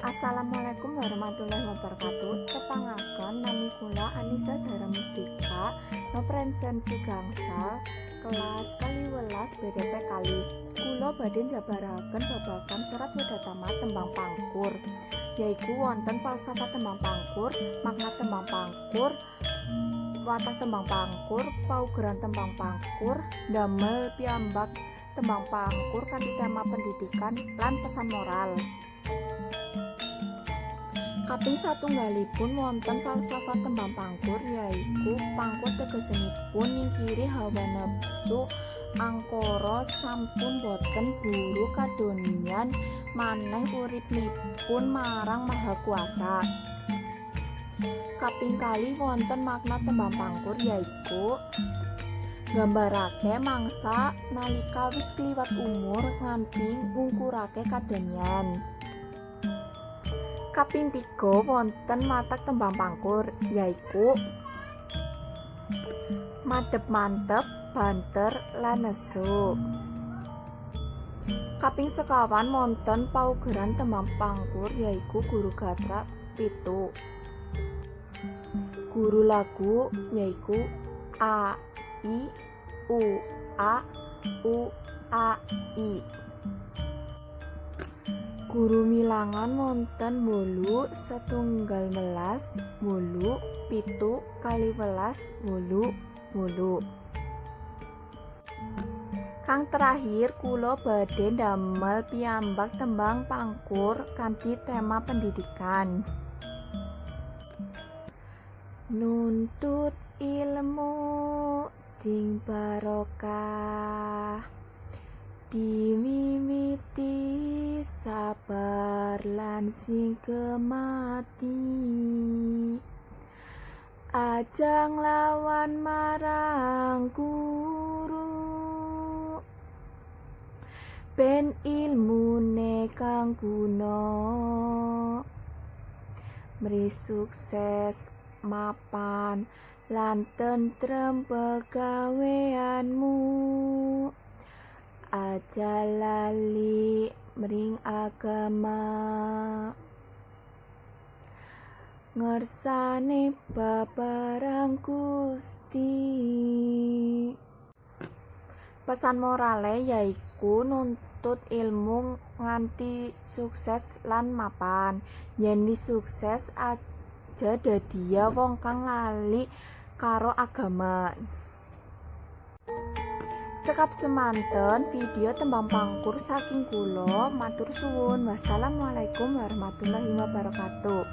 Assalamualaikum warahmatullahi wabarakatuh. Tepangaken nami kula Anissa Zahra Mustika, nopresensi gangsal kelas 12 BDP kali. Kula badhe njabaraken babagan serat Wedatama tembang pangkur, yaiku wonten falsafah tembang pangkur, makna tembang pangkur, watak tembang pangkur, paugeran tembang pangkur, damel piyambak tembang pangkur kanthi tema pendidikan lan pesan moral. Kaping satunggalipun wonten falsafah tembang pangkur, yaiku pangkur tegesanipun nyingkiri hawa nafsu angkara sampun boten buru kadonyan maneh uripnipun marang Maha Kuasa. Kaping kali wonten makna tembang pangkur, yaiku nggambarake mangsa nalika wis kliwat umur nganti ngungkurake kadonyan. Kaping 3 wonten watak tembang pangkur, yaiku madhep mantep, banter lan nesu. Kaping 1 wonten paugeran tembang pangkur, yaiku guru gatra 7. Guru lagu yaiku A I U A U A I. Guru milangan wonten 8 setunggal welas 8 pitu kali welas 8. Kang terakhir kula badhe ndamel piyambak tembang pangkur kanthi tema pendidikan. Nuntut ilmu sing barokah, dimimiti sabar lan sing kemati, ajang lawan marang guru, ben ilmune kang guna, mri sukses mapan lan tentrem pegaweanmu, aja lali mring agama, ngersane babarang Gusti. Pesan morale yaiku nuntut ilmu nganti sukses lan mapan. Yen wis sukses aja dadia wong kang lali karo agama. Cekap semanten video tembang pangkur saking kula, matur suwun. Wassalamualaikum warahmatullahi wabarakatuh.